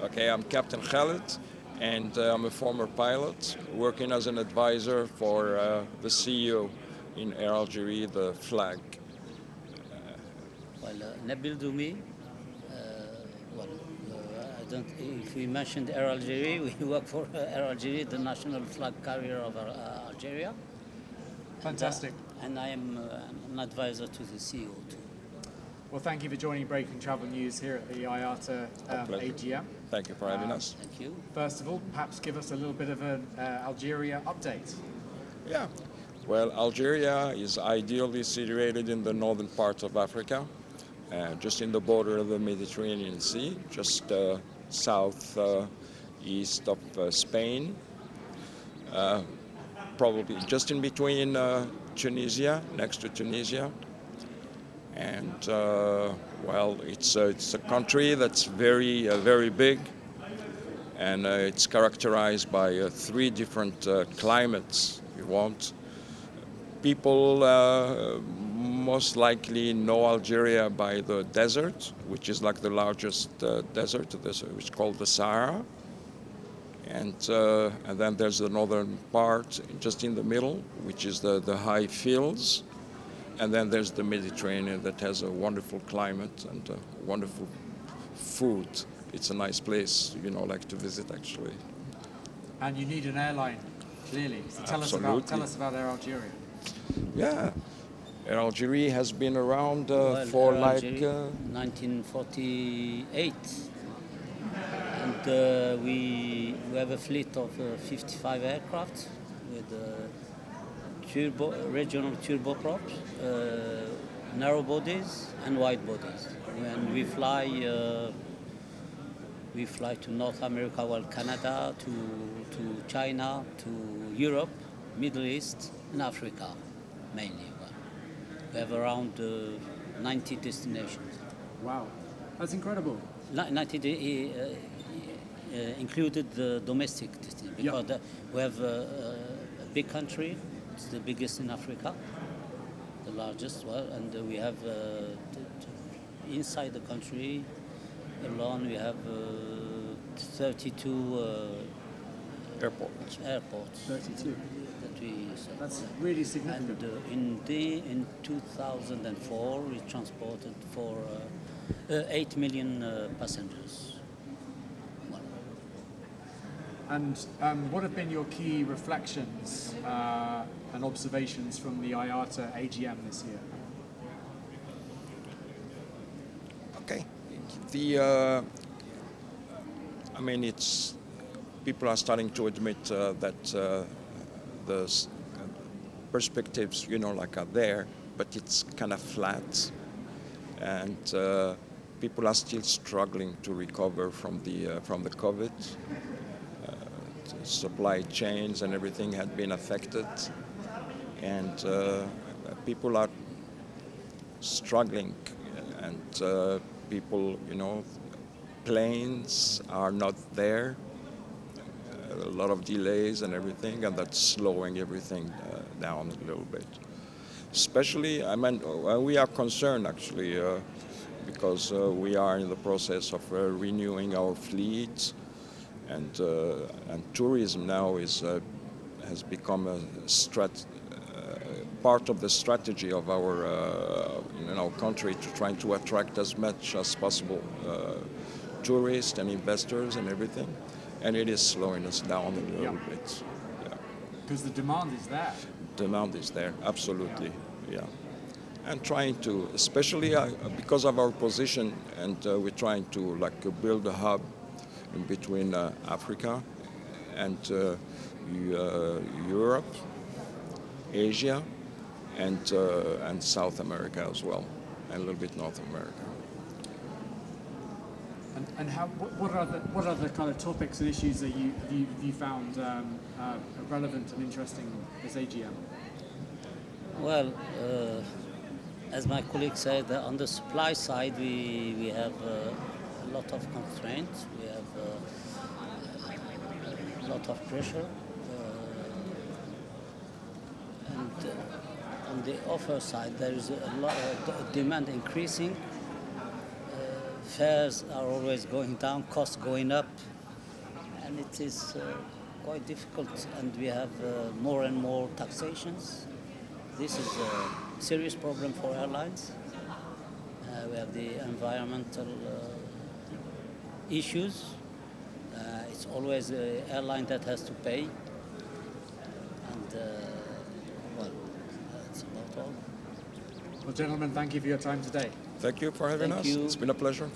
Okay, I'm Captain Khalid, and I'm a former pilot working as an advisor for the CEO in Air Algeria, the flag. Nebil Dhumi. I don't. If we mentioned Air Algeria, we work for Air Algeria, the national flag carrier of Algeria. Fantastic. And I am an advisor to the CEO too. Well, thank you for joining Breaking Travel News here at the IATA AGM. Thank you for having us. Thank you. First of all, perhaps give us a little bit of an Algeria update. Yeah. Well, Algeria is ideally situated in the northern part of Africa, just in the border of the Mediterranean Sea, just south east of Spain, probably just in between Tunisia, next to Tunisia. And well, it's a country that's very big, and it's characterized by three different climates. You want people most likely know Algeria by the desert, which is like the largest desert, which is called the Sahara. And then there's the northern part, just in the middle, which is the high fields. And then there's the Mediterranean that has a wonderful climate and wonderful food. It's a nice place, like to visit, actually. And you need an airline, clearly. So tell us about Air Algeria. Yeah, Air Algeria has been around for Air like... Algeria, 1948. And we have a fleet of 55 aircraft with regional turboprops, narrow bodies and wide bodies. And we fly to North America, Canada, to China, to Europe, Middle East, and Africa, mainly. We have around 90 destinations. Wow, that's incredible. 90 included the domestic destinations, because we have a big country. It's the biggest in Africa, the largest. And we have inside the country alone we have 32 airports. 32. That we serve. That's really significant. And in 2004 we transported for 8 million passengers. And what have been your key reflections and observations from the IATA AGM this year? Okay. It's people are starting to admit that the perspectives, are there, but it's kind of flat, and people are still struggling to recover from the COVID. Supply chains and everything had been affected, and people are struggling, and people, planes are not there, a lot of delays and everything, and that's slowing everything down a little bit. Especially, we are concerned actually because we are in the process of renewing our fleet. And tourism now has become a part of the strategy of our country, to trying to attract as much as possible tourists and investors and everything, and it is slowing us down a little bit. Yeah. Because the demand is there. Demand is there, absolutely. Yeah. And trying to, especially because of our position, and we're trying to build a hub in between Africa and Europe, Asia, and South America as well, and a little bit North America. And what are the kind of topics and issues that you found relevant and interesting this AGM? Well, as my colleague said, on the supply side, we have a lot of constraints. We have a lot of pressure. And on the offer side, there is a lot of demand increasing fares are always going down, costs going up, and it is quite difficult. And we have more and more taxations. This is a serious problem for airlines. We have the environmental issues. It's always the airline that has to pay. And, well, that's about all. Well, gentlemen, thank you for your time today. Thank you for having Thank us. you. It's been a pleasure.